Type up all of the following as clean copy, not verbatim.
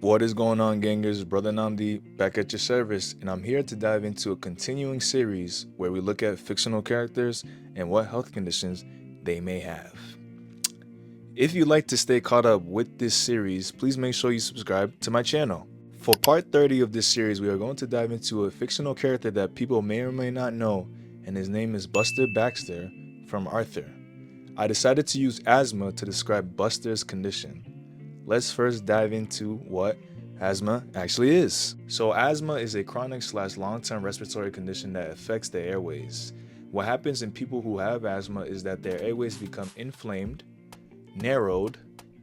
What is going on, gangers? Brother Namdi back at your service, and I'm here to dive into a continuing series where we look at fictional characters and what health conditions they may have. If you'd like to stay caught up with this series, please make sure you subscribe to my channel. For part 30 of this series, we are going to dive into a fictional character that people may or may not know, and his name is Buster Baxter from Arthur. I decided to use asthma to describe Buster's condition. Let's first dive into what asthma actually is. So asthma is a chronic/long-term respiratory condition that affects the airways. What happens in people who have asthma is that their airways become inflamed, narrowed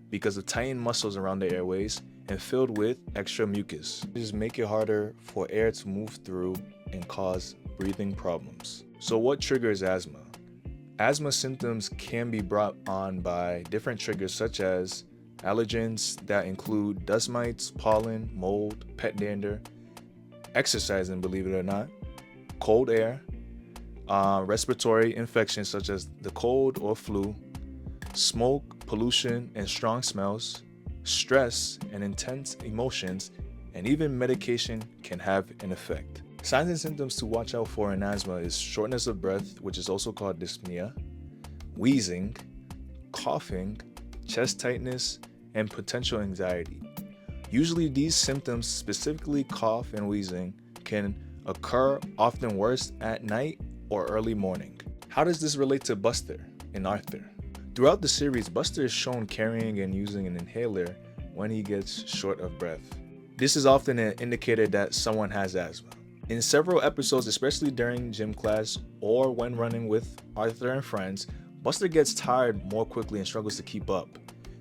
because of tightened muscles around the airways, and filled with extra mucus. Just make it harder for air to move through and cause breathing problems. So what triggers asthma? Asthma symptoms can be brought on by different triggers such as allergens that include dust mites, pollen, mold, pet dander, exercising, believe it or not, cold air, respiratory infections such as the cold or flu, smoke, pollution, and strong smells, stress and intense emotions, and even medication can have an effect. Signs and symptoms to watch out for in asthma is shortness of breath, which is also called dyspnea, wheezing, coughing, chest tightness, and potential anxiety. Usually these symptoms, specifically cough and wheezing, can occur often worse at night or early morning. How does this relate to Buster in Arthur? Throughout the series, Buster is shown carrying and using an inhaler when he gets short of breath. This is often an indicator that someone has asthma. In several episodes, especially during gym class or when running with Arthur and friends, Buster gets tired more quickly and struggles to keep up.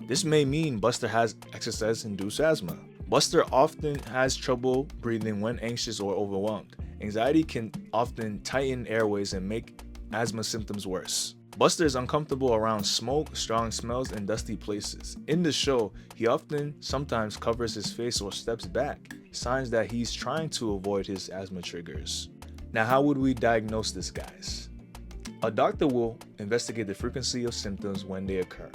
This may mean Buster has exercise-induced asthma. Buster often has trouble breathing when anxious or overwhelmed. Anxiety can often tighten airways and make asthma symptoms worse. Buster is uncomfortable around smoke, strong smells, and dusty places. In the show, he sometimes covers his face or steps back, signs that he's trying to avoid his asthma triggers. Now, how would we diagnose this, guys? A doctor will investigate the frequency of symptoms when they occur.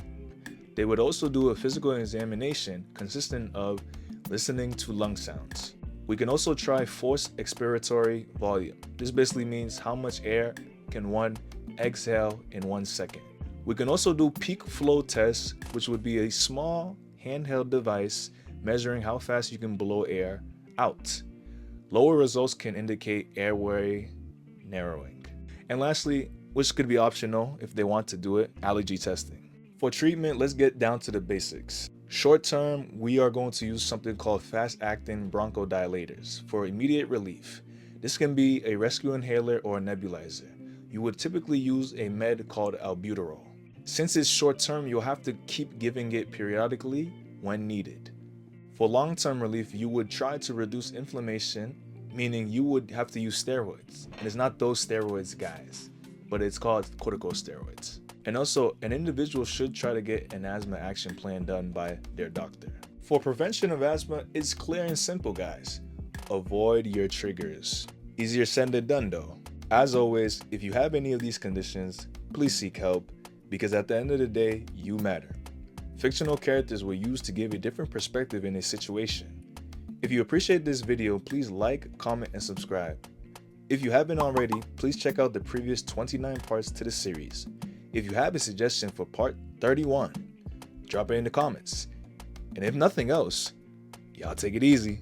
They would also do a physical examination consisting of listening to lung sounds. We can also try forced expiratory volume. This basically means how much air can one exhale in 1 second. We can also do peak flow tests, which would be a small handheld device measuring how fast you can blow air out. Lower results can indicate airway narrowing. And lastly, which could be optional if they want to do it, allergy testing. For treatment, let's get down to the basics. Short term, we are going to use something called fast-acting bronchodilators for immediate relief. This can be a rescue inhaler or a nebulizer. You would typically use a med called albuterol. Since it's short term, you'll have to keep giving it periodically when needed. For long-term relief, you would try to reduce inflammation, meaning you would have to use steroids. And it's not those steroids, guys, but it's called corticosteroids. And also, an individual should try to get an asthma action plan done by their doctor. For prevention of asthma, it's clear and simple, guys. Avoid your triggers. Easier said than done, though. As always, if you have any of these conditions, please seek help, because at the end of the day, you matter. Fictional characters were used to give a different perspective in a situation. If you appreciate this video, please like, comment, and subscribe. If you haven't already, please check out the previous 29 parts to the series. If you have a suggestion for part 31, drop it in the comments. And if nothing else, y'all take it easy.